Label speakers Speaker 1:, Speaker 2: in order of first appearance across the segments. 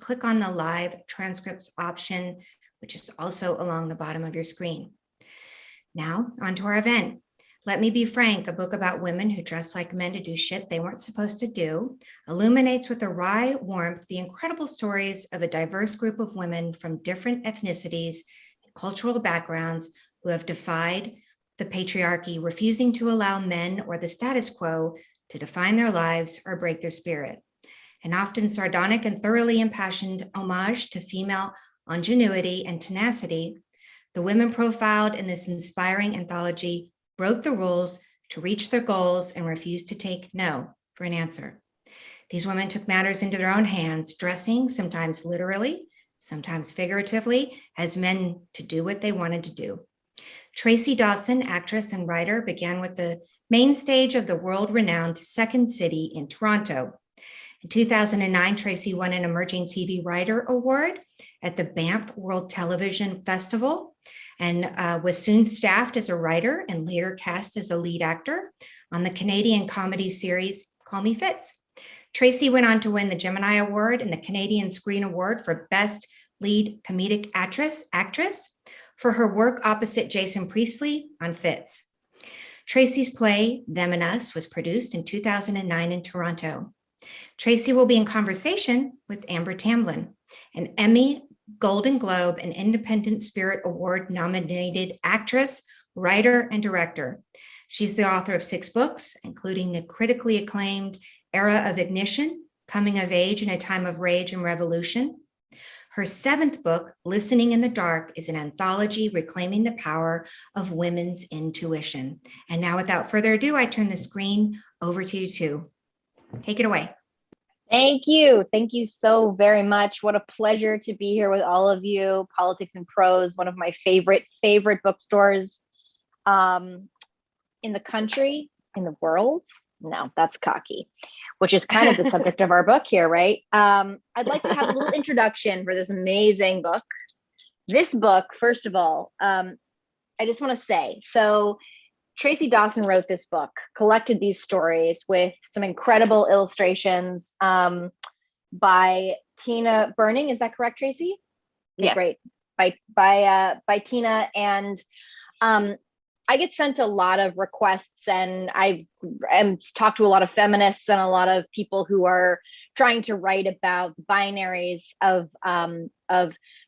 Speaker 1: click on the live transcripts option, which is also along the bottom of your screen. Now, on to our event. Let Me Be Frank, a book about women who dress like men to do shit they weren't supposed to do, illuminates with a wry warmth the incredible stories of a diverse group of women from different ethnicities and cultural backgrounds who have defied the patriarchy, refusing to allow men or the status quo to define their lives or break their spirit. An often sardonic and thoroughly impassioned homage to female ingenuity and tenacity, the women profiled in this inspiring anthology broke the rules to reach their goals and refused to take no for an answer. These women took matters into their own hands, dressing, sometimes literally, sometimes figuratively, as men to do what they wanted to do. Tracy Dawson, actress and writer, began with the main stage of the world-renowned Second City in Toronto. In 2009, Tracy won an Emerging TV Writer Award at the Banff World Television Festival and was soon staffed as a writer and later cast as a lead actor on the Canadian comedy series Call Me Fitz. Tracy went on to win the Gemini Award and the Canadian Screen Award for Best Lead Comedic Actress for her work opposite Jason Priestley on Fitz. Tracy's play, Them and Us, was produced in 2009 in Toronto. Tracy will be in conversation with Amber Tamblyn, an Emmy, Golden Globe, and Independent Spirit Award nominated actress, writer, and director. She's the author of 6 books, including the critically acclaimed Era of Ignition, Coming of Age in a Time of Rage and Revolution. Her 7th book, Listening in the Dark, is an anthology reclaiming the power of women's intuition. And now, without further ado, I turn the screen over to you two. Take it away.
Speaker 2: Thank you. Thank you so very much. What a pleasure to be here with all of you. Politics and Prose, one of my favorite bookstores in the country, in the world. No, that's cocky, which is kind of the subject of our book here, right? I'd like to have a little introduction for this amazing book. This book, first of all, I just want to say, so Tracy Dawson wrote this book, collected these stories with some incredible illustrations by Tina Burning. Is that correct, Tracy? Okay, yes. Great. By Tina. And I get sent a lot of requests, and I've talked to a lot of feminists and a lot of people who are trying to write about the binaries of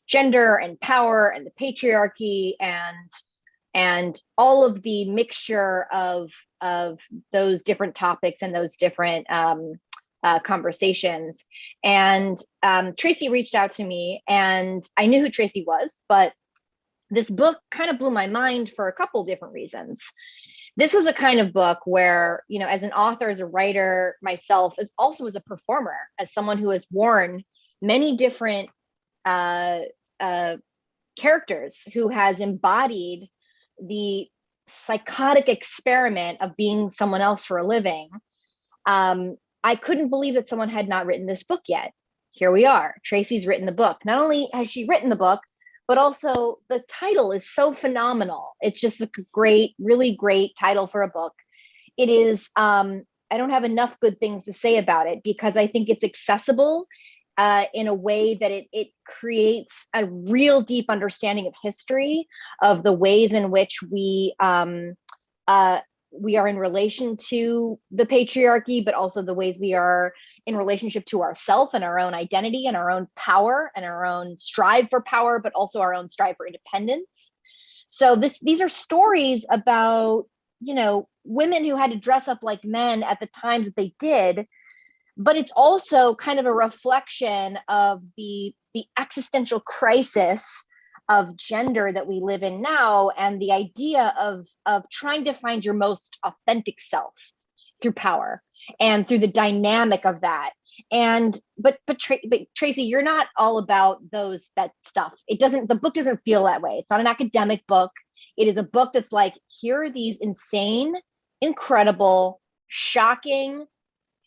Speaker 2: gender and power and the patriarchy and all of the mixture of those different topics and those different conversations. And Tracy reached out to me, and I knew who Tracy was, but this book kind of blew my mind for a couple different reasons. This was a kind of book where, you know, as an author, as a writer myself, as also as a performer, as someone who has worn many different characters, who has embodied the psychotic experiment of being someone else for a living, I couldn't believe that someone had not written this book yet. Here we are. Tracy's written the book. Not only has she written the book, but also the title is so phenomenal. It's just a great, really great title for a book. It is, I don't have enough good things to say about it because I think it's accessible in a way that it creates a real deep understanding of history, of the ways in which we are in relation to the patriarchy, but also the ways we are in relationship to ourselves and our own identity and our own power and our own strive for power, but also our own strive for independence. So these are stories about, you know, women who had to dress up like men at the times that they did, but it's also kind of a reflection of the existential crisis of gender that we live in now, and the idea of trying to find your most authentic self through power and through the dynamic of that. And but Tracy, you're not all about that stuff. The book doesn't feel that way. It's not an academic book. It is a book that's like, here are these insane, incredible, shocking,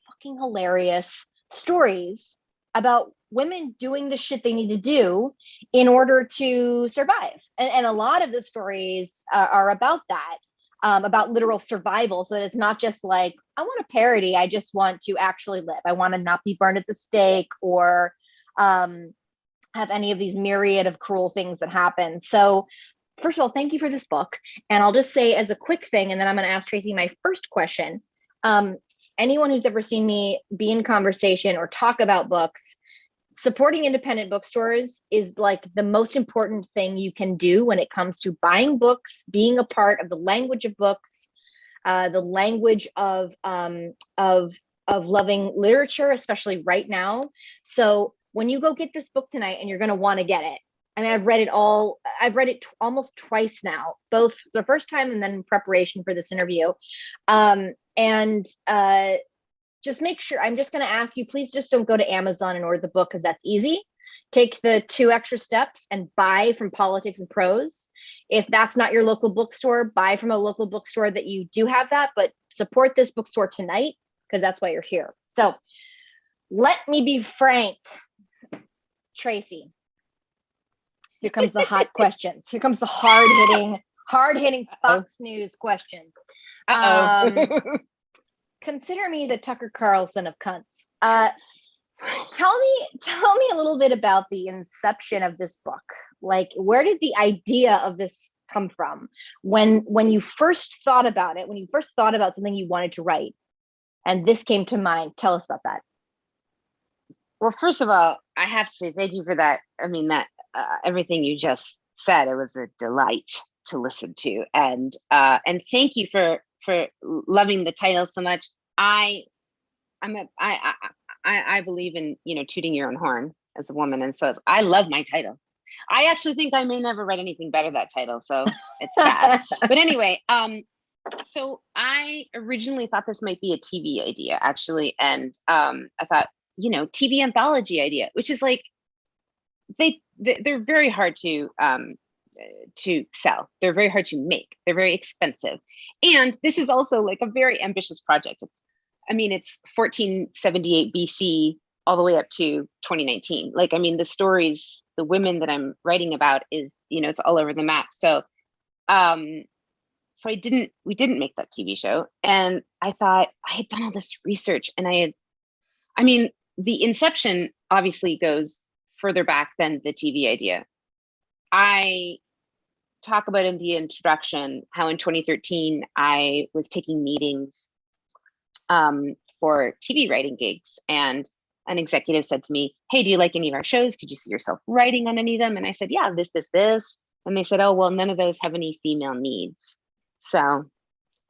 Speaker 2: fucking hilarious stories about women doing the shit they need to do in order to survive. And a lot of the stories are about that, about literal survival. So that it's not just like, I want a parody, I just want to actually live. I want to not be burned at the stake, or have any of these myriad of cruel things that happen. So first of all, thank you for this book. And I'll just say as a quick thing, and then I'm going to ask Tracy my first question. Anyone who's ever seen me be in conversation or talk about books, supporting independent bookstores is like the most important thing you can do when it comes to buying books, being a part of the language of books, the language of loving literature, especially right now. So when you go get this book tonight, and you're going to want to get it. I mean, I've read it almost twice now, both the first time and then in preparation for this interview. Just make sure, I'm just going to ask you, please just don't go to Amazon and order the book, because that's easy. Take the 2 extra steps and buy from Politics and Prose. If that's not your local bookstore, buy from a local bookstore that you do have that, but support this bookstore tonight, because that's why you're here. So let me be frank, Tracy. Here comes the hot questions. Here comes the hard-hitting Fox News questions. Consider me the Tucker Carlson of cunts. Tell me a little bit about the inception of this book. Like, where did the idea of this come from? When you first thought about it, when you first thought about something you wanted to write, and this came to mind, tell us about that.
Speaker 3: Well, first of all, I have to say thank you for that. I mean, that everything you just said, it was a delight to listen to, and thank you for loving the title so much. I believe in, tooting your own horn as a woman, and so I love my title. I actually think I may never write anything better that title, so it's sad. But anyway, so I originally thought this might be a TV idea, actually, and I thought, TV anthology idea, which is like they're very hard to sell. They're very hard to make. They're very expensive. And this is also like a very ambitious project. It's 1478 BC all the way up to 2019. Like, the stories, the women that I'm writing about is, it's all over the map. So, we didn't make that TV show. And I thought I had done all this research, and the Inception obviously goes further back than the TV idea. I talk about in the introduction how in 2013 I was taking meetings for TV writing gigs, and an executive said to me, "Hey, do you like any of our shows? Could you see yourself writing on any of them?" And I said, "Yeah, this. And they said, "Oh, well, none of those have any female needs." So,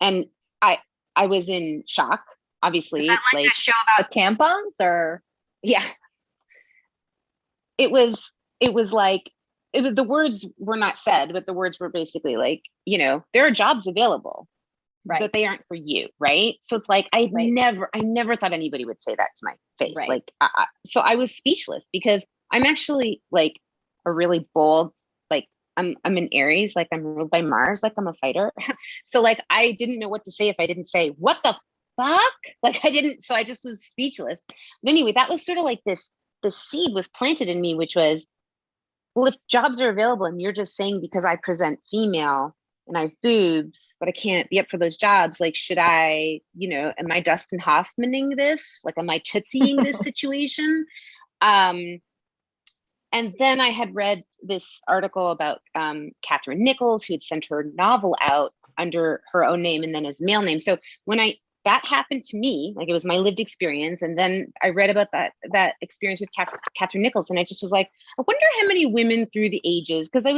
Speaker 3: and I was in shock, obviously.
Speaker 2: Is that like a show about tampons, or?
Speaker 3: Yeah. It was like, the words were not said, but the words were basically like, there are jobs available, right, but they aren't for you, right? So it's like, I never thought anybody would say that to my face. Right. Like, so I was speechless, because I'm actually like a really bold, like I'm an Aries, like I'm ruled by Mars, like I'm a fighter. So like, I didn't know what to say if I didn't say, "What the fuck?" Like so I just was speechless. But anyway, that was sort of like the seed was planted in me, which was, well, if jobs are available and you're just saying because I present female and I have boobs, but I can't be up for those jobs, like, should I, am I Dustin Hoffmaning this? Like, am I Tootsieing this situation? And then I had read this article about Catherine Nichols, who had sent her novel out under her own name and then as male name. So when that happened to me, like, it was my lived experience. And then I read about that experience with Catherine Nichols. And I just was like, I wonder how many women through the ages, because I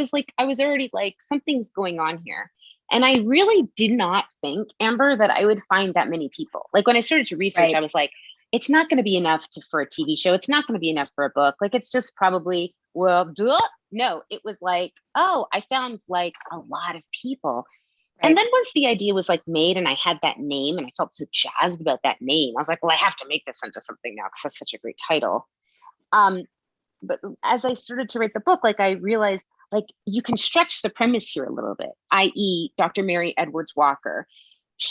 Speaker 3: was already like, something's going on here. And I really did not think, Amber, that I would find that many people. Like, when I started to research, right, I was like, it's not going to be enough for a TV show. It's not going to be enough for a book. Like, it's just probably, no, it was like, oh, I found like a lot of people. Right. And then once the idea was like made and I had that name and I felt so jazzed about that name, I was like, well, I have to make this into something now because that's such a great title. But as I started to write the book, like, I realized, like, you can stretch the premise here a little bit, i.e. Dr. Mary Edwards Walker.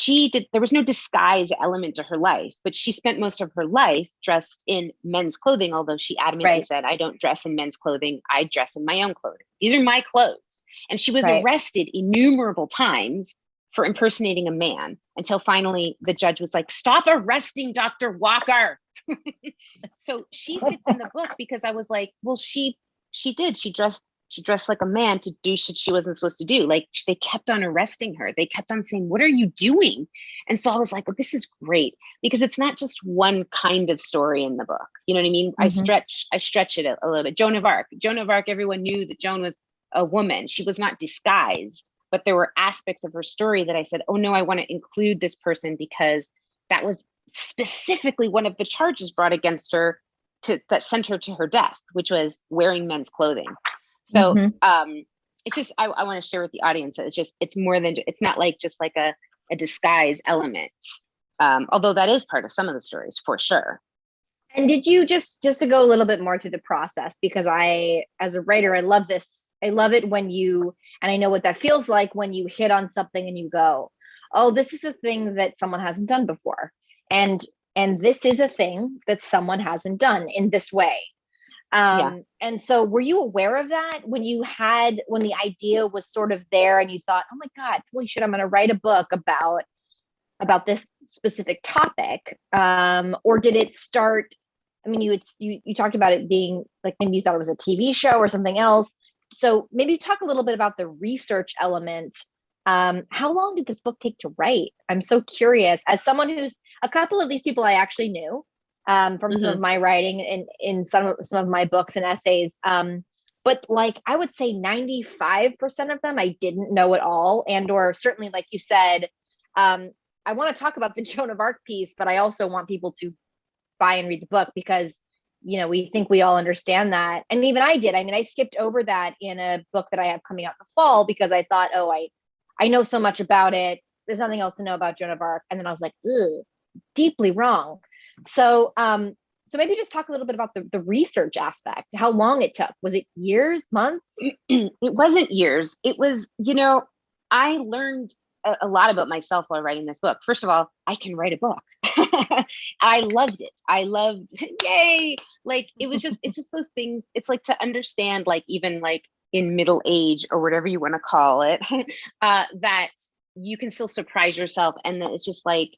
Speaker 3: There was no disguise element to her life, but she spent most of her life dressed in men's clothing, although she adamantly said, I don't dress in men's clothing, I dress in my own clothing. These are my clothes. And she was arrested innumerable times for impersonating a man, until finally the judge was like, stop arresting Dr. Walker. So she fits in the book because I was like, well, she dressed like a man to do shit she wasn't supposed to do. Like, they kept on arresting her. They kept on saying, what are you doing? And so I was like, well, this is great, because it's not just one kind of story in the book. You know what I mean? I stretch it a little bit. Joan of Arc, everyone knew that Joan was a woman. She was not disguised, but there were aspects of her story that I said, oh no, I want to include this person, because that was specifically one of the charges brought against her that sent her to her death, which was wearing men's clothing. So it's just, I want to share with the audience that it's more than, it's not like just like a disguise element. Although that is part of some of the stories for sure.
Speaker 2: And did you just to go a little bit more through the process, because as a writer, I love this. I love it when and I know what that feels like when you hit on something and you go, oh, this is a thing that someone hasn't done before. And this is a thing that someone hasn't done in this way. And so were you aware of that when the idea was sort of there and you thought, oh my God, holy shit, I'm going to write a book about this specific topic? Or did it start, I mean, you talked about it being like, maybe you thought it was a TV show or something else. So maybe talk a little bit about the research element. How long did this book take to write? I'm so curious, as someone who's, a couple of these people I actually knew from some of my writing and in some of my books and essays. But like, I would say 95% of them I didn't know at all. And, or certainly, like you said, I want to talk about the Joan of Arc piece, but I also want people to buy and read the book, because, you know, we think we all understand that. And even I did. I mean, I skipped over that in a book that I have coming out in the fall, because I thought, oh, I know so much about it. There's nothing else to know about Joan of Arc. And then I was like, ugh, deeply wrong. So, so maybe just talk a little bit about the research aspect, how long it took. Was it years, months?
Speaker 3: It wasn't years. It was, you know, I learned a lot about myself while writing this book. First of all, I can write a book. I loved it. Yay. Like, it's just those things. It's like, to understand, like, even like in middle age or whatever you want to call it, that you can still surprise yourself. And that it's just like,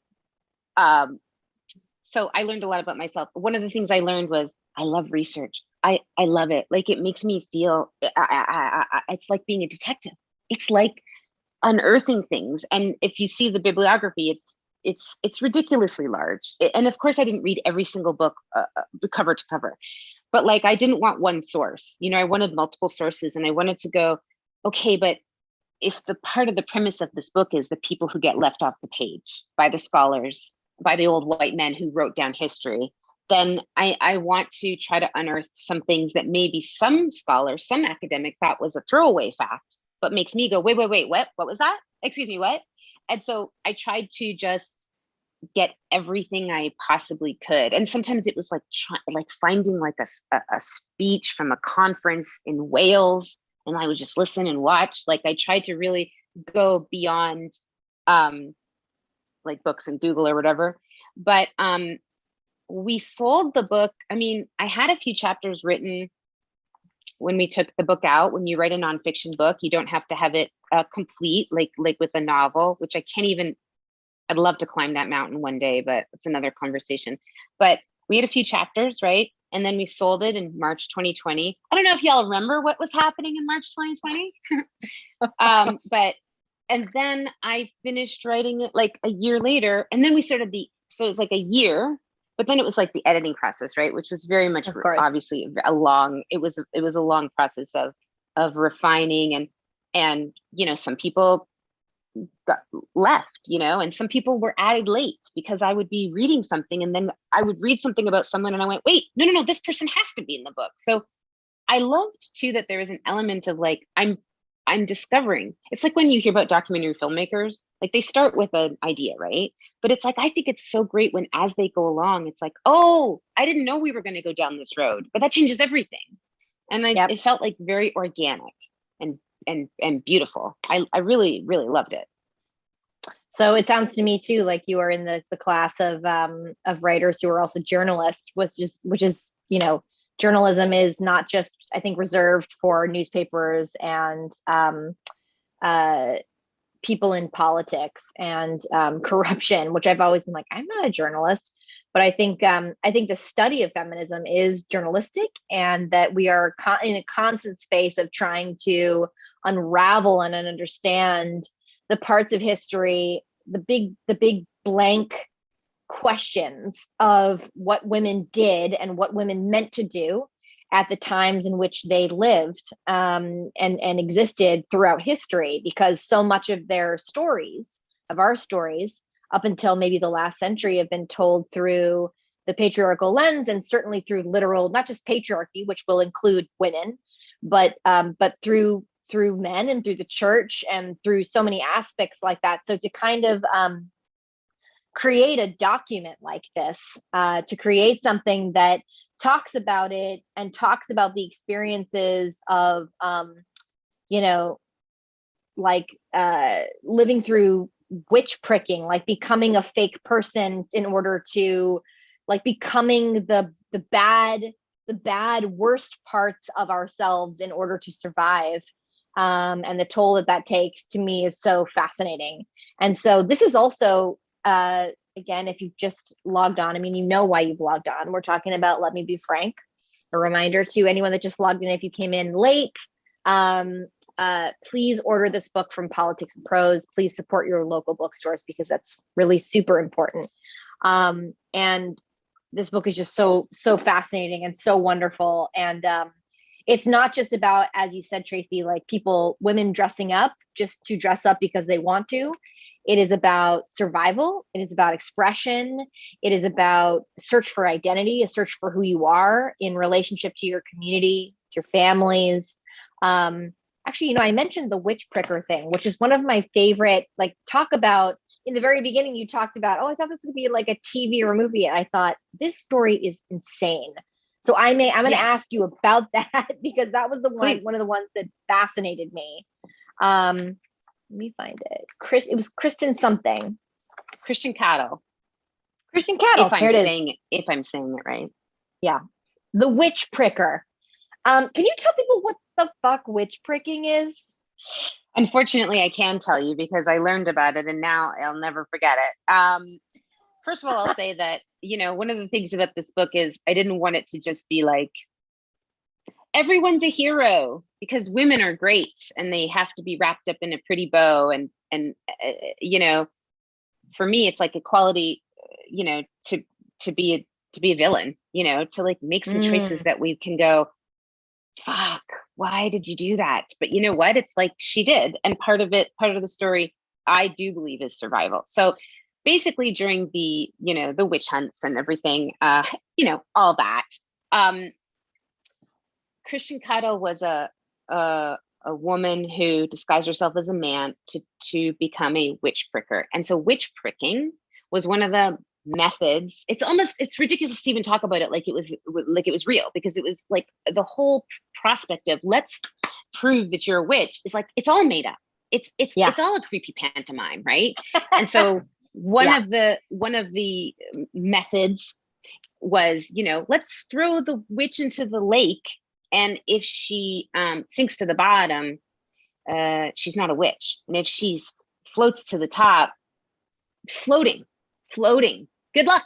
Speaker 3: so I learned a lot about myself. One of the things I learned was I love research. I love it. Like, it makes me feel, it's like being a detective. It's like unearthing things. And if you see the bibliography, it's ridiculously large. And of course, I didn't read every single book cover to cover, but like, I didn't want one source. You know, I wanted multiple sources, and I wanted to go, okay, but if the part of the premise of this book is the people who get left off the page by the scholars, by the old white men who wrote down history, then I want to try to unearth some things that maybe some scholars, some academic thought was a throwaway fact, but makes me go, wait, what was that? Excuse me, what? And so I tried to just get everything I possibly could. And sometimes it was like finding like a speech from a conference in Wales, and I would just listen and watch. Like, I tried to really go beyond like books and Google or whatever. But we sold the book. I mean, I had a few chapters written when we took the book out. When you write a nonfiction book, you don't have to have it complete, like with a novel, which I can't even, I'd love to climb that mountain one day, but it's another conversation. But we had a few chapters, right? And then we sold it in March 2020. I don't know if y'all remember what was happening in March 2020. And then I finished writing it like a year later. And then we started so it was like a year, but then it was like the editing process, right? Which was very much obviously it was a long process of refining and, you know, some people got left, you know, and some people were added late, because I would be reading something and then I would read something about someone and I went, wait, no, this person has to be in the book. So I loved too that there is an element of like, I'm discovering. It's like when you hear about documentary filmmakers, like they start with an idea, right? But it's like, I think it's so great when as they go along, it's like, oh, I didn't know we were going to go down this road, but that changes everything. And it felt like very organic and beautiful. I really, really loved it.
Speaker 2: So it sounds to me too like you are in the class of writers who are also journalists, which is, you know, journalism is not just, I think, reserved for newspapers and people in politics and corruption, which I've always been like, I'm not a journalist, but I think the study of feminism is journalistic, and that we are in a constant space of trying to unravel and understand the parts of history, the big blank questions of what women did and what women meant to do at the times in which they lived and existed throughout history, because so much of their stories, of our stories, up until maybe the last century, have been told through the patriarchal lens, and certainly through literal, not just patriarchy, which will include women, but through men and through the church and through so many aspects like that. So to kind of create a document like this, to create something that talks about it and talks about the experiences of, living through witch pricking, like becoming a fake person in order to, like, becoming the bad worst parts of ourselves in order to survive, and the toll that takes, to me, is so fascinating. And so this is also, again, if you've just logged on, I mean, you know why you've logged on. We're talking about Let Me Be Frank. A reminder to anyone that just logged in, if you came in late, please order this book from Politics and Prose. Please support your local bookstores, because that's really super important. And this book is just so fascinating and so wonderful. And it's not just about, as you said, Tracy, like women dressing up just to dress up because they want to. It is about survival. It is about expression. It is about search for identity, a search for who you are in relationship to your community, to your families. Actually, I mentioned the witch pricker thing, which is one of my favorite, like, talk about. In the very beginning, you talked about, I thought this would be like a TV or a movie. And I thought, this story is insane. So I'm going to ask you about that, because that was one of the ones that fascinated me. Let me find it. It was Kristen something.
Speaker 3: Christian Cattle.
Speaker 2: Christian Cattle.
Speaker 3: If I'm saying it right.
Speaker 2: Yeah. The witch pricker. Can you tell people what the fuck witch pricking is?
Speaker 3: Unfortunately, I can tell you, because I learned about it and now I'll never forget it. First of all, I'll say that, one of the things about this book is I didn't want it to just be like, everyone's a hero, because women are great and they have to be wrapped up in a pretty bow. And for me, it's like equality, to be a villain, to like make some choices that we can go, fuck, why did you do that? But you know what? It's like she did. And part of the story, I do believe, is survival. So basically during the, the witch hunts and everything, all that, Christian Cattle was a woman who disguised herself as a man to become a witch pricker. And so witch pricking was one of the methods. It's ridiculous to even talk about it like it was real, because it was like the whole prospect of let's prove that you're a witch is like, it's all made up. It's all a creepy pantomime, right? And so one of the methods was, let's throw the witch into the lake, and if she sinks to the bottom, she's not a witch. And if she floats to the top, floating, good luck.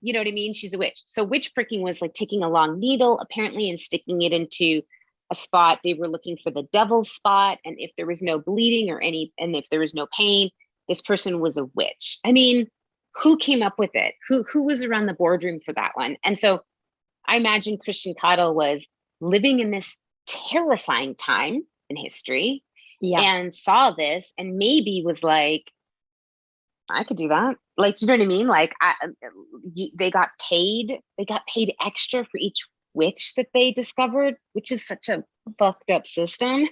Speaker 3: You know what I mean? She's a witch. So witch pricking was like taking a long needle, apparently, and sticking it into a spot. They were looking for the devil's spot. And if there was no bleeding and if there was no pain, this person was a witch. I mean, who came up with it? Who was around the boardroom for that one? And so I imagine Christian Cattle was living in this terrifying time in history, and saw this and maybe was like, I could do that. Like, you know what I mean? Like, they got paid extra for each witch that they discovered, which is such a fucked up system.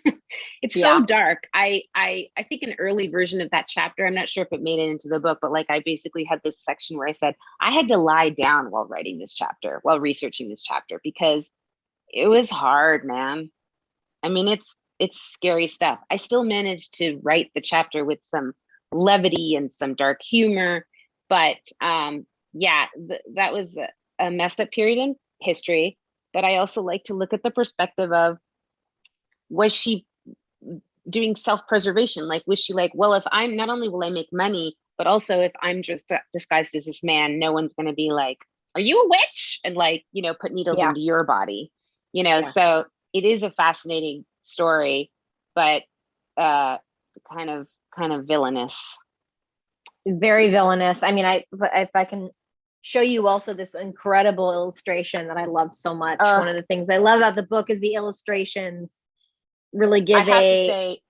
Speaker 3: It's so dark. I think an early version of that chapter, I'm not sure if it made it into the book, but like, I basically had this section where I said I had to lie down while researching this chapter, because it was hard, man. I mean, it's scary stuff. I still managed to write the chapter with some levity and some dark humor, but that was a messed up period in history. But I also like to look at the perspective of, was she doing self-preservation. Like, was she like, well, if I'm, not only will I make money, but also if I'm just disguised as this man, no one's going to be like, are you a witch? And like, you know, put needles into your body, you know? So it is a fascinating story, but kind of villainous.
Speaker 2: Very villainous. I mean, if I can show you also this incredible illustration that I love so much. One of the things I love about the book is the illustrations really give
Speaker 3: I have to say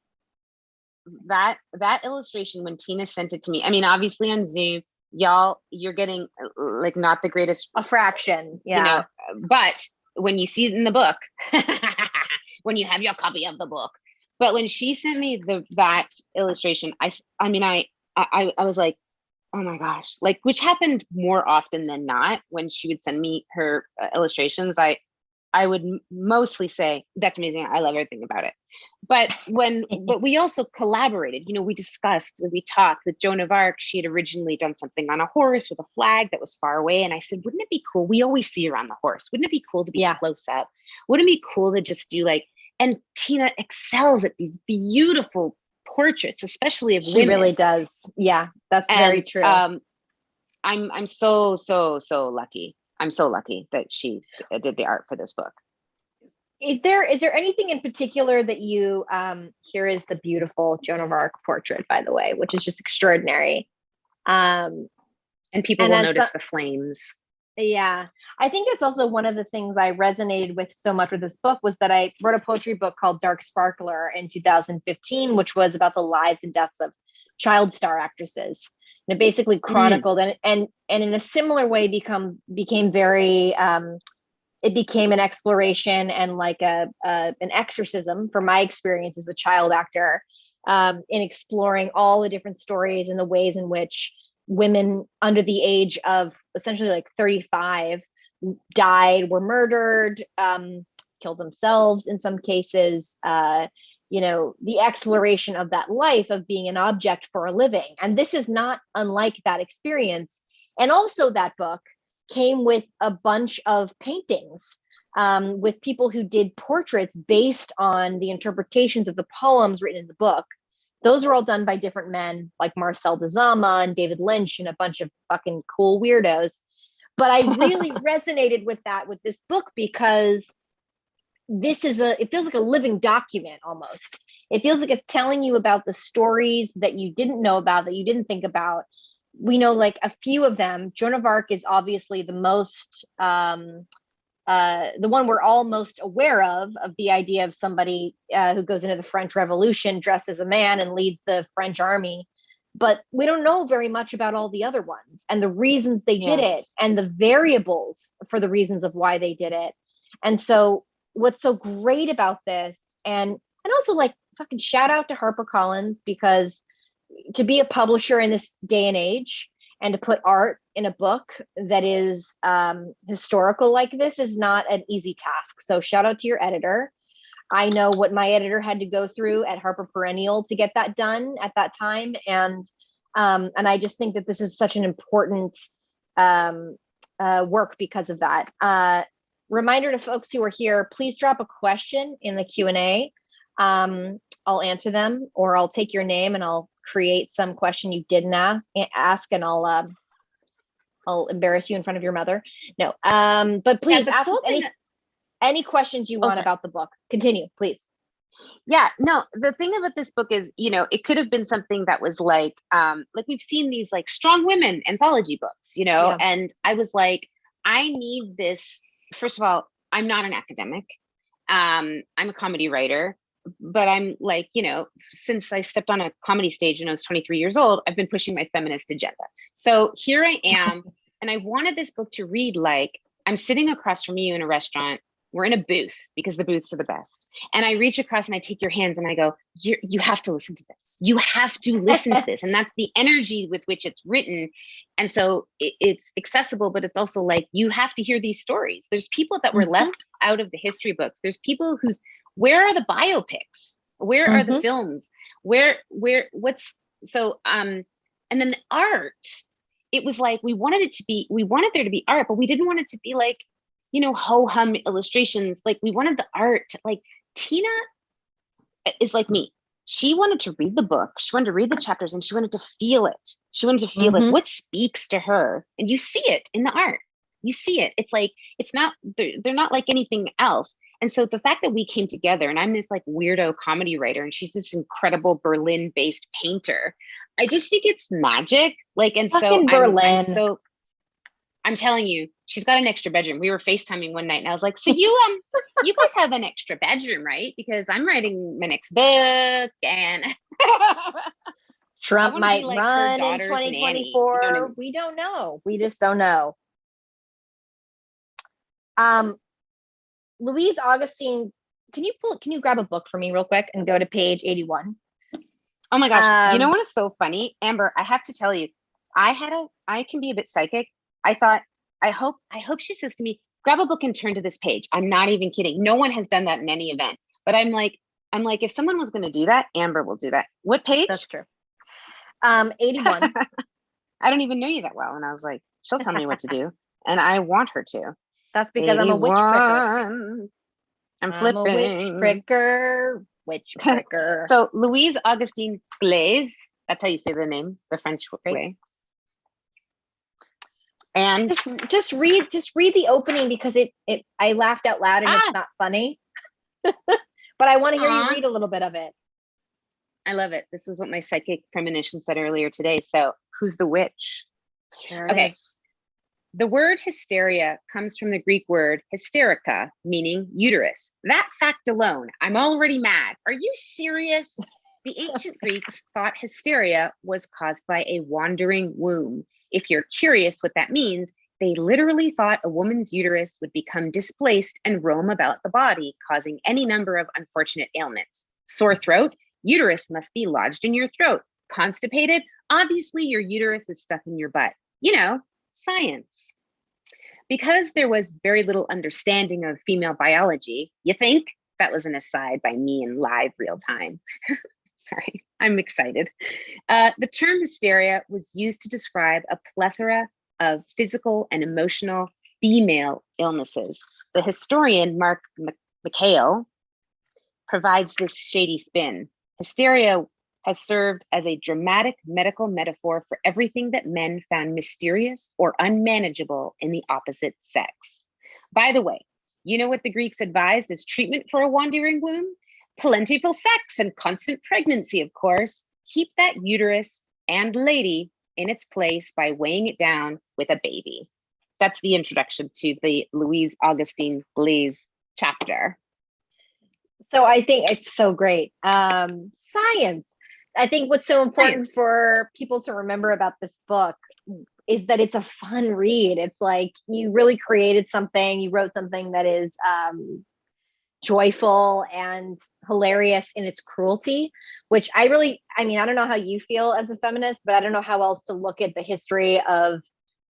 Speaker 3: that illustration, when Tina sent it to me, I mean, obviously on Zoom, y'all, you're getting like not the greatest,
Speaker 2: a fraction,
Speaker 3: you know, but when you see it in the book, when you have your copy of the book, but when she sent me that illustration, I mean, I was like, oh my gosh, like, which happened more often than not. When she would send me her illustrations, I would mostly say, that's amazing, I love everything about it. But but we also collaborated, you know, we discussed, we talked with Joan of Arc. She had originally done something on a horse with a flag that was far away. And I said, wouldn't it be cool? We always see her on the horse. Wouldn't it be cool to be close up? Wouldn't it be cool to just do like, and Tina excels at these beautiful portraits, especially of women.
Speaker 2: She really does. Yeah, that's very true.
Speaker 3: I'm so lucky. I'm so lucky that she did the art for this book.
Speaker 2: Is there anything in particular that you here is the beautiful Joan of Arc portrait, by the way, which is just extraordinary.
Speaker 3: And people will notice the flames.
Speaker 2: Yeah, I think it's also one of the things I resonated with so much with this book was that I wrote a poetry book called Dark Sparkler in 2015, which was about the lives and deaths of child star actresses. And it basically chronicled and in a similar way became very it became an exploration and like an exorcism for my experience as a child actor, in exploring all the different stories and the ways in which women under the age of essentially like 35 died, were murdered, killed themselves in some cases, you know, the exploration of that life of being an object for a living. And this is not unlike that experience. And also that book came with a bunch of paintings with people who did portraits based on the interpretations of the poems written in the book. Those are all done by different men like Marcel Dezama and David Lynch and a bunch of fucking cool weirdos. But I really resonated with that with this book because it feels like a living document almost. It feels like it's telling you about the stories that you didn't know about, that you didn't think about. We know like a few of them. Joan of Arc is obviously the most, the one we're all most aware of the idea of somebody who goes into the French Revolution dressed as a man and leads the French army. But we don't know very much about all the other ones and the reasons they did it and the variables for the reasons of why they did it. And so what's so great about this, and also like fucking shout out to HarperCollins, because to be a publisher in this day and age and to put art in a book that is historical like this is not an easy task. So shout out to your editor. I know what my editor had to go through at Harper Perennial to get that done at that time. And I just think that this is such an important work because of that. Reminder to folks who are here, please drop a question in the Q&A. I'll answer them, or I'll take your name and I'll create some question you didn't ask, and I'll embarrass you in front of your mother. No, but please ask us any questions you want about the book. Continue, please.
Speaker 3: Yeah, no, the thing about this book is, you know, it could have been something that was like we've seen these like strong women anthology books, you know, and I was like, I need this. First of all, I'm not an academic. I'm a comedy writer, but I'm like, you know, since I stepped on a comedy stage when I was 23 years old, I've been pushing my feminist agenda. So here I am, and I wanted this book to read like I'm sitting across from you in a restaurant. We're in a booth because the booths are the best. And I reach across and I take your hands and I go, you have to listen to this. You have to listen to this. And that's the energy with which it's written. And so it's accessible, but it's also like, you have to hear these stories. There's people that were left out of the history books. There's people where are the biopics? Where are the films? And then the art, it was like, we wanted there to be art, but we didn't want it to be like, you know, ho-hum illustrations. Like we wanted the art, like Tina is like me. she wanted to read the book. She wanted to read the chapters and she wanted to feel it. She wanted to feel like what speaks to her. And you see it in the art. You see it. It's like, it's not, they're not like anything else. And so the fact that we came together, and I'm this like weirdo comedy writer, and she's this incredible Berlin-based painter, I just think it's magic. Like, and
Speaker 2: Fucking
Speaker 3: so
Speaker 2: Berlin.
Speaker 3: I'm telling you, she's got an extra bedroom. We were FaceTiming one night and I was like, so you guys have an extra bedroom, right? Because I'm writing my next book and
Speaker 2: Trump might
Speaker 3: like
Speaker 2: run in 2024. You know what I mean? We don't know. We just don't know. Louise Augustine, can you grab a book for me real quick and go to page 81?
Speaker 3: Oh my gosh. You know what is so funny? Amber, I have to tell you, I can be a bit psychic. I hope she says to me, grab a book and turn to this page. I'm not even kidding. No one has done that in any event. But I'm like, if someone was going to do that, Amber will do that. What page?
Speaker 2: That's true. 81.
Speaker 3: I don't even know you that well. And I was like, she'll tell me what to do. And I want her to.
Speaker 2: That's because 81. I'm a witch pricker.
Speaker 3: I'm flipping.
Speaker 2: A witch pricker. Witch pricker.
Speaker 3: So Louise Augustine Glaze, that's how you say the name, the French way. And
Speaker 2: just read the opening, because I laughed out loud and it's not funny. But I want to hear you read a little bit of it.
Speaker 3: I love it. This was what my psychic premonition said earlier today. So who's the witch? Okay. Is. The word hysteria comes from the Greek word hysterica, meaning uterus. That fact alone, I'm already mad. Are you serious? The ancient Greeks thought hysteria was caused by a wandering womb. If you're curious what that means, they literally thought a woman's uterus would become displaced and roam about the body, causing any number of unfortunate ailments. Sore throat, uterus must be lodged in your throat. Constipated, obviously your uterus is stuck in your butt. You know, science. Because there was very little understanding of female biology, you think? That was an aside by me in live real time. Sorry, I'm excited. The term hysteria was used to describe a plethora of physical and emotional female illnesses. The historian Mark McHale provides this shady spin. Hysteria has served as a dramatic medical metaphor for everything that men found mysterious or unmanageable in the opposite sex. By the way, you know what the Greeks advised as treatment for a wandering womb? Plentiful sex and constant pregnancy, of course. Keep that uterus and lady in its place by weighing it down with a baby. That's the introduction to the Louise Augustine Glaze chapter.
Speaker 2: So I think it's so great. Science. I think what's so important for people to remember about this book is that it's a fun read. It's like you really created something, you wrote something that is joyful and hilarious in its cruelty, which I don't know how you feel as a feminist, but I don't know how else to look at the history of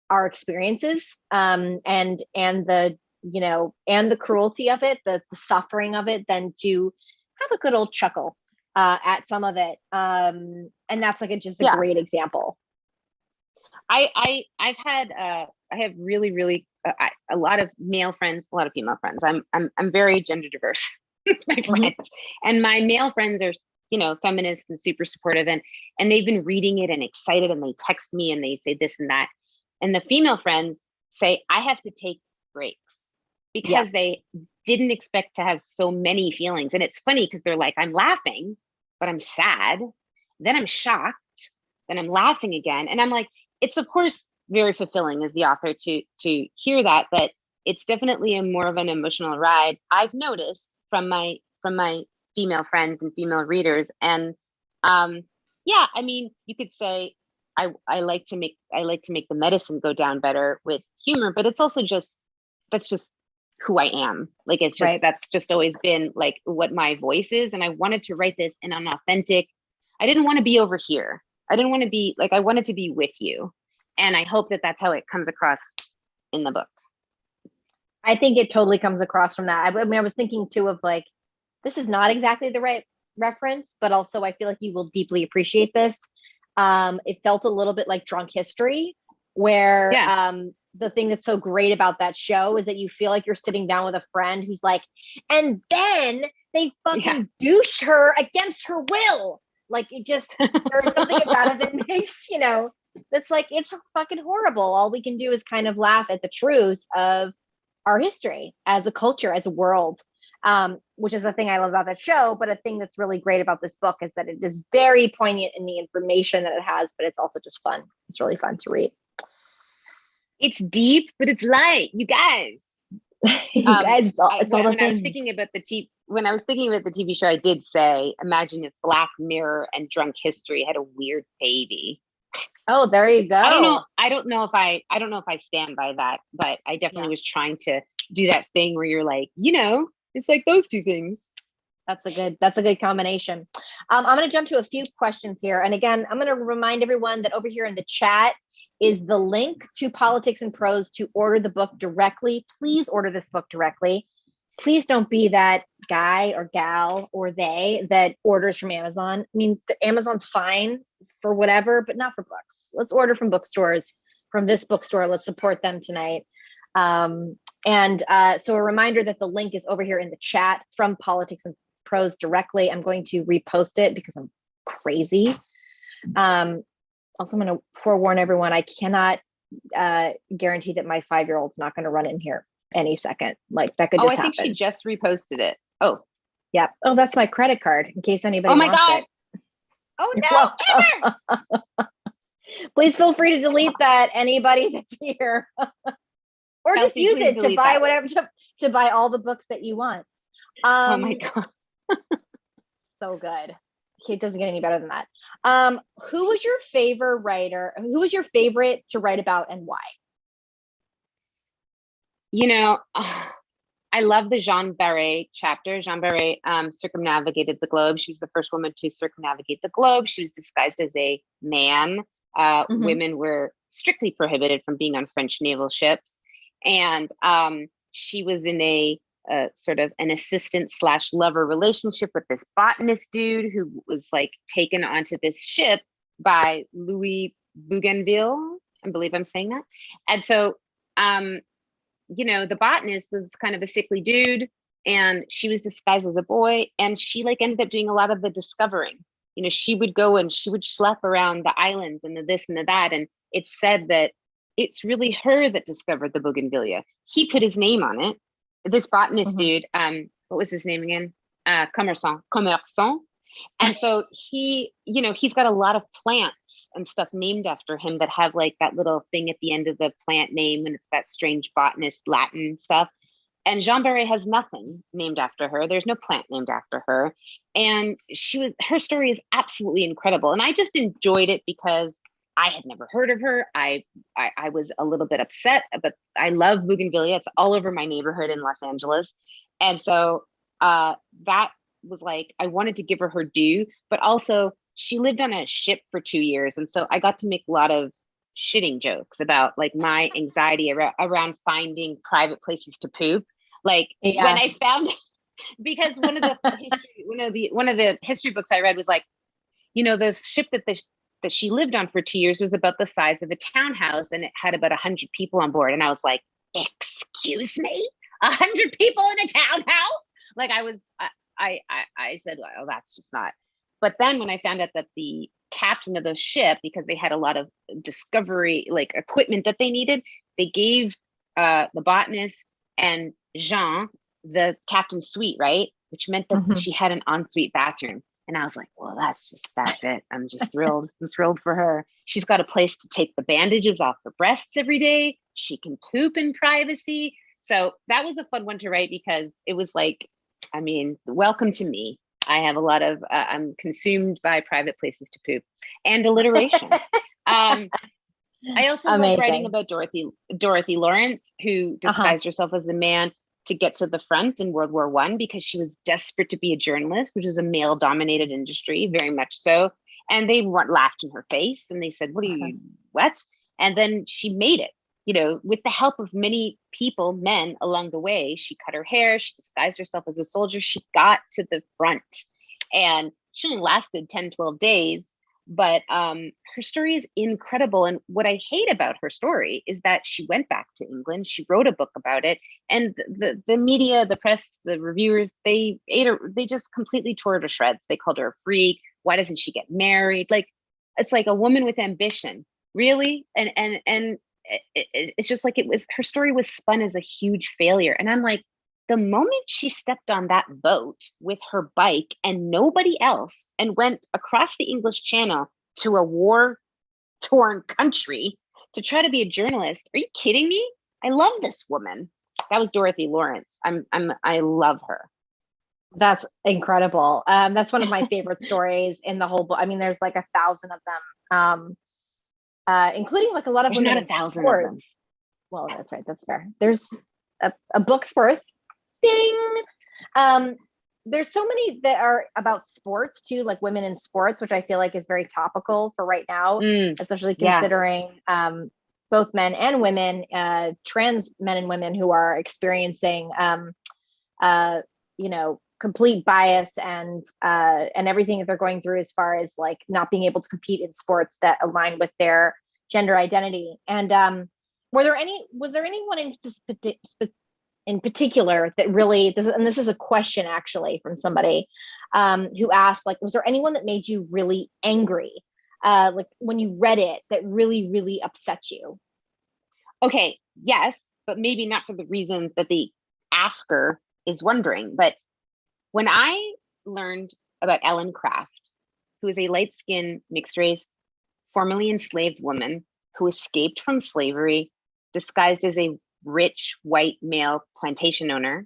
Speaker 2: our experiences and the, you know, and the cruelty of it, the suffering of it, than to have a good old chuckle at some of it. And that's like a great example.
Speaker 3: I have really a lot of male friends, a lot of female friends. I'm very gender diverse, my friends, and my male friends are, you know, feminists and super supportive, and they've been reading it and excited, and they text me and they say this and that. And the female friends say, I have to take breaks because they didn't expect to have so many feelings. And it's funny because they're like, I'm laughing, but I'm sad. Then I'm shocked. Then I'm laughing again. And I'm like, it's of course very fulfilling as the author to hear that, but it's definitely a more of an emotional ride, I've noticed from my female friends and female readers. And yeah, I mean, you could say I like to make the medicine go down better with humor, but it's also that's just who I am. Like, it's just, that's just always been like what my voice is. And I wanted to write this in an authentic, I didn't want to be over here. I didn't want to be like, I wanted to be with you. And I hope that that's how it comes across in the book.
Speaker 2: I think it totally comes across from that. I mean, I was thinking too of like, this is not exactly the right reference, but also I feel like you will deeply appreciate this. It felt a little bit like Drunk History, where the thing that's so great about that show is that you feel like you're sitting down with a friend who's like, and then they fucking douched her against her will. Like it just, there's something about it that makes, that's like, it's fucking horrible. All we can do is kind of laugh at the truth of our history as a culture, as a world, which is a thing I love about that show. But a thing that's really great about this book is that it is very poignant in the information that it has, but it's also just fun. It's really fun to read.
Speaker 3: It's deep, but it's light, you guys.
Speaker 2: You guys, it's all the
Speaker 3: when
Speaker 2: things.
Speaker 3: I was thinking about the TV show, I did say, imagine if Black Mirror and Drunk History had a weird baby.
Speaker 2: Oh, there you go.
Speaker 3: I don't know if I stand by that, but I definitely was trying to do that thing where you're like, it's like those two things.
Speaker 2: That's a good combination. I'm going to jump to a few questions here. And again, I'm going to remind everyone that over here in the chat is the link to Politics and Prose to order the book directly. Please order this book directly. Please don't be that guy or gal or they that orders from Amazon. I mean, Amazon's fine for whatever, but not for books. Let's order from bookstores, from this bookstore. Let's support them tonight. So a reminder that the link is over here in the chat from Politics and Prose directly. I'm going to repost it because I'm crazy. Also, I'm going to forewarn everyone, I cannot guarantee that my 5-year-old's not going to run in here any second. Like that could just happen.
Speaker 3: I think she just reposted it. Oh,
Speaker 2: yeah. Oh, that's my credit card in case anybody wants it.
Speaker 3: Oh no!
Speaker 2: Please feel free to delete that. Anybody that's here, or just use it to buy whatever to buy all the books that you want.
Speaker 3: Oh my god,
Speaker 2: so good. It doesn't get any better than that. Who was your favorite writer? Who was your favorite to write about and why?
Speaker 3: I love the Jean Barré chapter. Jean Barré circumnavigated the globe. She was the first woman to circumnavigate the globe. She was disguised as a man. Women were strictly prohibited from being on French naval ships. And she was in a sort of an assistant / lover relationship with this botanist dude who was like taken onto this ship by Louis Bougainville. I believe I'm saying that. And so, the botanist was kind of a sickly dude and she was disguised as a boy and she like ended up doing a lot of the discovering. She would go and she would schlep around the islands and the this and the that. And it's said that it's really her that discovered the bougainvillea. He put his name on it. This botanist dude, what was his name again? Commerçant. And so he's got a lot of plants and stuff named after him that have like that little thing at the end of the plant name and it's that strange botanist Latin stuff. And Jean Barré has nothing named after her. There's no plant named after her. And her story is absolutely incredible. And I just enjoyed it because I had never heard of her. I was a little bit upset, but I love bougainvillea. It's all over my neighborhood in Los Angeles. And so that was like, I wanted to give her due, but also she lived on a ship for 2 years. And so I got to make a lot of shitting jokes about like my anxiety around finding private places to poop. Like when I found, because one of the history books I read was like, the ship that she lived on for 2 years was about the size of a townhouse and it had about 100 people on board. And I was like, excuse me, 100 people in a townhouse? Like I said, oh, that's just not. But then when I found out that the captain of the ship, because they had a lot of discovery, like equipment that they needed, they gave the botanist and Jean the captain's suite, right? Which meant that she had an ensuite bathroom. And I was like, well, that's it. I'm just thrilled. I'm thrilled for her. She's got a place to take the bandages off her breasts every day. She can poop in privacy. So that was a fun one to write because it was like, I mean, welcome to me. I have a lot of, I'm consumed by private places to poop and alliteration. I also love writing about Dorothy Lawrence, who disguised herself as a man to get to the front in World War I because she was desperate to be a journalist, which was a male-dominated industry, very much so. And they laughed in her face and they said, what? And then she made it, with the help of many people, men along the way. She cut her hair, she disguised herself as a soldier, she got to the front. And she only lasted 10, 12 days, but her story is incredible. And what I hate about her story is that she went back to England, she wrote a book about it, and the media, the press, the reviewers, they ate her, they just completely tore her to shreds. They called her a freak. Why doesn't she get married? Like, it's like a woman with ambition, really. And it's just like, it was, her story was spun as a huge failure. And I'm like, the moment she stepped on that boat with her bike and nobody else and went across the English Channel to a war-torn country to try to be a journalist, are you kidding me? I love this woman. That was Dorothy Lawrence. I love her.
Speaker 2: That's incredible. That's one of my favorite stories in the whole book. I mean, there's like 1,000 of them, including like a lot of
Speaker 3: There's
Speaker 2: women
Speaker 3: not
Speaker 2: in
Speaker 3: 1,000 of them.
Speaker 2: sports. Well, that's right. That's fair. There's a book's worth. Ding. There's so many that are about sports too, like women in sports, which I feel like is very topical for right now, especially considering both men and women, trans men and women who are experiencing, complete bias and everything that they're going through as far as like not being able to compete in sports that align with their gender identity. And was there anyone in particular that really, this is a question actually from somebody who asked, like, was there anyone that made you really angry, like when you read it, that really, really upset you?
Speaker 3: Okay, yes, but maybe not for the reason that the asker is wondering. But when I learned about Ellen Craft, who is a light-skinned, mixed-race, formerly enslaved woman who escaped from slavery, disguised as a rich white male plantation owner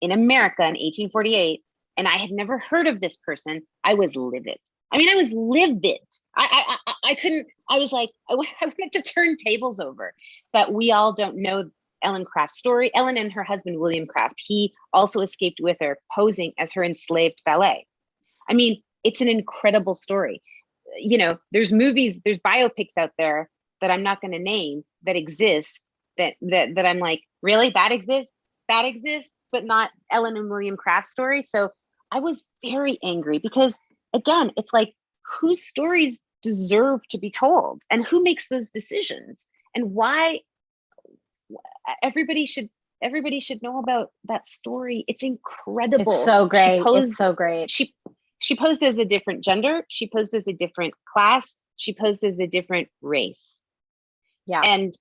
Speaker 3: in America in 1848, and I had never heard of this person, I was livid. I mean, I was livid. I couldn't, I was like, I wanted to turn tables over that we all don't know Ellen Craft's story. Ellen and her husband, William Craft, he also escaped with her, posing as her enslaved valet. I mean, it's an incredible story. You know, there's movies, there's biopics out there that I'm not going to name that exist that I'm like, really? That exists, but not Ellen and William Craft's story. So I was very angry because, again, it's like, whose stories deserve to be told and who makes those decisions and why everybody should know about that story. It's incredible.
Speaker 2: It's so great. It's so great.
Speaker 3: She posed as a different gender. She posed as a different class. She posed as a different race.
Speaker 2: Yeah.
Speaker 3: And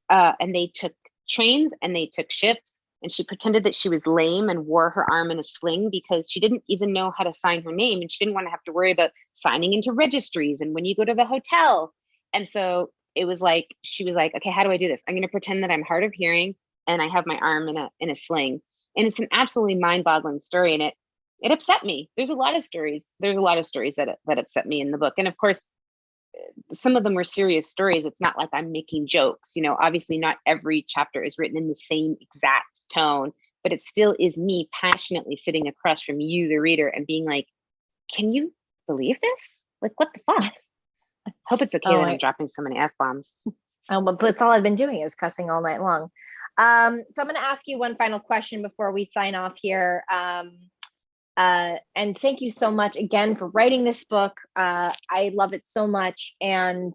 Speaker 3: and they took trains and they took ships, and she pretended that she was lame and wore her arm in a sling because she didn't even know how to sign her name, and she didn't want to have to worry about signing into registries and when you go to the hotel. And so it was like, she was like, okay, how do I do this? I'm going to pretend that I'm hard of hearing and I have my arm in a sling. And it's an absolutely mind-boggling story, and it upset me. There's a lot of stories that upset me in the book. And of course, some of them were serious stories. It's not like I'm making jokes. You know, obviously not every chapter is written in the same exact tone, but it still is me passionately sitting across from you, the reader, and being like, can you believe this? Like, what the fuck? I hope it's okay that I'm dropping so many F-bombs.
Speaker 2: Oh, but that's all I've been doing is cussing all night long. So I'm going to ask you one final question before we sign off here. And thank you so much again for writing this book. I love it so much. And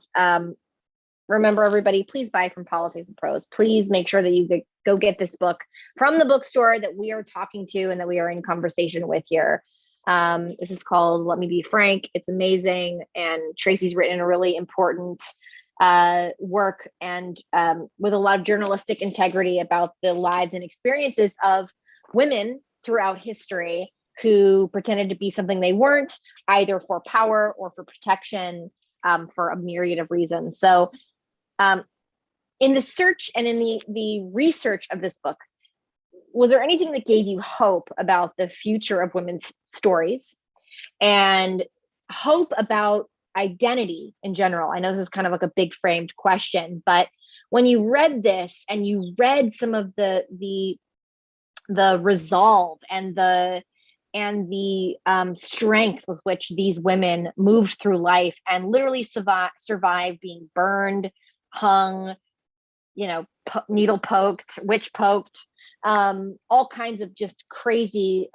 Speaker 2: remember, everybody, please buy from Politics and Prose. Please make sure that you go get this book from the bookstore that we are talking to and that we are in conversation with here. This is called Let Me Be Frank. It's amazing. And Tracy's written a really important work and with a lot of journalistic integrity about the lives and experiences of women throughout history who pretended to be something they weren't, either for power or for protection, for a myriad of reasons. So in the search and in the research of this book, was there anything that gave you hope about the future of women's stories and hope about identity in general? I know this is kind of like a big framed question, but when you read this and you read some of the resolve and the strength with which these women moved through life and literally survived being burned, hung, needle poked, witch poked, all kinds of just crazy,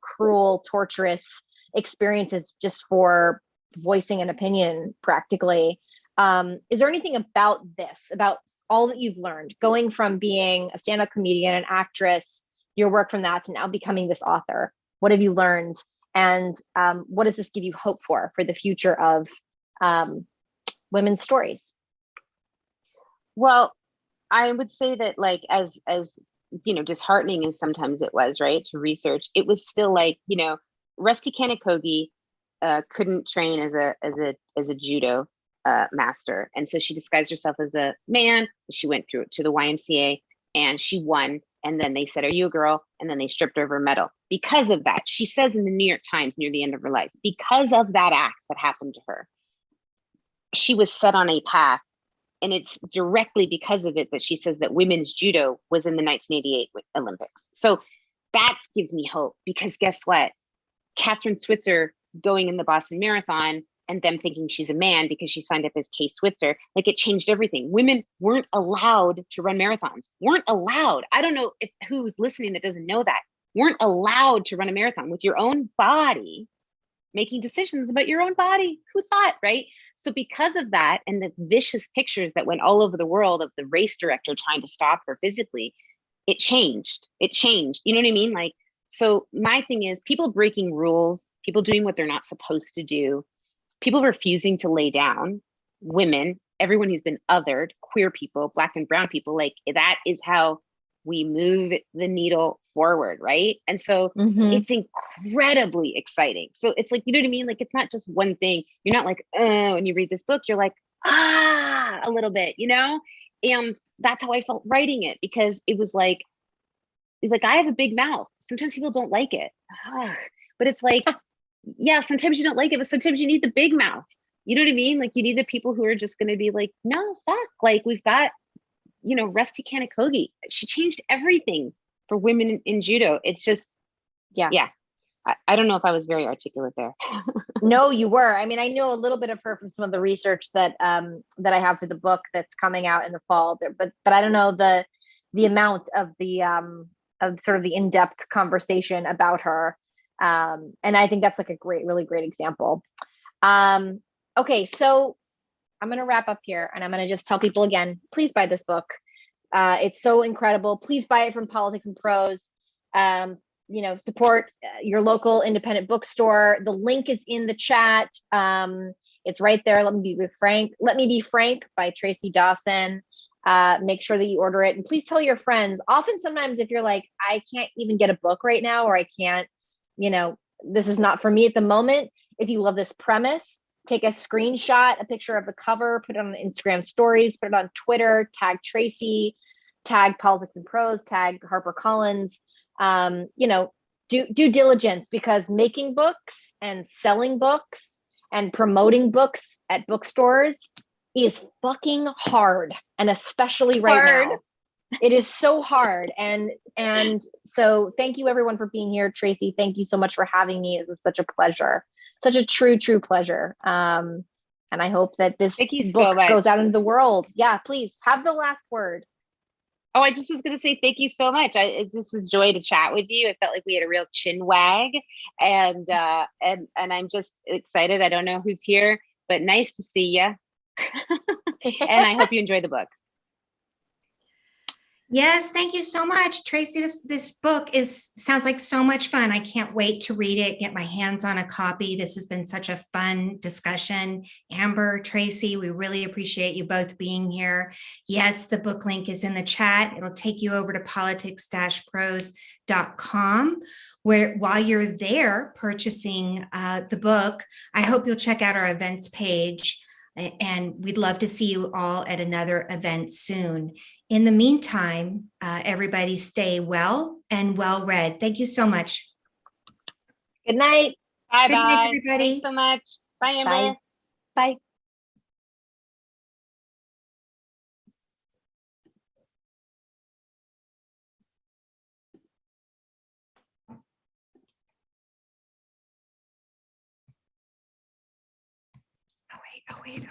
Speaker 2: cruel, torturous experiences just for voicing an opinion practically. Is there anything about this, about all that you've learned, going from being a stand-up comedian, an actress, your work from that to now becoming this author? What have you learned? And what does this give you hope for the future of women's stories?
Speaker 3: Well, I would say that, like, as disheartening as sometimes it was, right, to research, it was still like, Rusty Kanikogi couldn't train as a judo master, and so she disguised herself as a man. She went through to the YMCA and she won. And then they said, "Are you a girl?" And then they stripped her of her medal. Because of that, she says in the New York Times near the end of her life, because of that act that happened to her, she was set on a path. And it's directly because of it that she says that women's judo was in the 1988 Olympics. So that gives me hope, because guess what? Catherine Switzer going in the Boston Marathon and them thinking she's a man because she signed up as Kay Switzer, like, it changed everything. Women weren't allowed to run marathons, weren't allowed. I don't know if who's listening that doesn't know that. Weren't allowed to run a marathon with your own body, making decisions about your own body. Who thought, right? So because of that, and the vicious pictures that went all over the world of the race director trying to stop her physically, it changed. It changed. You know what I mean? Like, so my thing is, people breaking rules, people doing what they're not supposed to do, people refusing to lay down, women, everyone who's been othered, queer people, Black and brown people, like, that is how we move the needle forward, right? And so it's incredibly exciting. So it's like, you know what I mean? Like, it's not just one thing. You're not like, oh, when you read this book, you're like, a little bit, And that's how I felt writing it, because it was like I have a big mouth. Sometimes people don't like it. But it's like, yeah, sometimes you don't like it, but sometimes you need the big mouths. You know what I mean? Like, you need the people who are just going to be like, no, fuck. Like, we've got, Rusty Kanikogi. She changed everything for women in judo. It's just, yeah. I don't know if I was very articulate there.
Speaker 2: No, you were. I mean, I know a little bit of her from some of the research that that I have for the book that's coming out in the fall. But I don't know the amount of the of sort of the in-depth conversation about her. And I think that's like a really great example. Okay, so I'm going to wrap up here, and I'm going to just tell people again, please buy this book. It's so incredible. Please buy it from Politics and Prose. Support your local independent bookstore. The link is in the chat. It's right there. Let Me Be Frank by Tracy Dawson. Make sure that you order it, and please tell your friends. Often, sometimes if you're like, I can't even get a book right now, or I can't, this is not for me at the moment. If you love this premise, take a screenshot, a picture of the cover, put it on Instagram stories, put it on Twitter, tag Tracy, tag Politics and Prose, tag HarperCollins. Do due diligence, because making books and selling books and promoting books at bookstores is fucking hard, and especially right now. It is so hard. And so thank you everyone for being here. Tracy, thank you so much for having me. It was such a pleasure, such a true pleasure. And I hope that this book goes out into the world. Yeah, please have the last word.
Speaker 3: Oh, I just was going to say thank you so much. It's just a joy to chat with you. I felt like we had a real chin wag, and I'm just excited. I don't know who's here, but nice to see you. And I hope you enjoy the book.
Speaker 1: Yes, thank you so much, Tracy. This book sounds like so much fun. I can't wait to read it, get my hands on a copy. This has been such a fun discussion. Amber, Tracy, we really appreciate you both being here. Yes, the book link is in the chat. It'll take you over to politics-prose.com, where while you're there purchasing the book, I hope you'll check out our events page. And we'd love to see you all at another event soon. In the meantime, everybody stay well and well read. Thank you so much.
Speaker 2: Good night.
Speaker 3: Bye,
Speaker 1: Good night, everybody.
Speaker 3: Thanks so much. Bye, Amber.
Speaker 2: Bye.
Speaker 1: Oh, wait.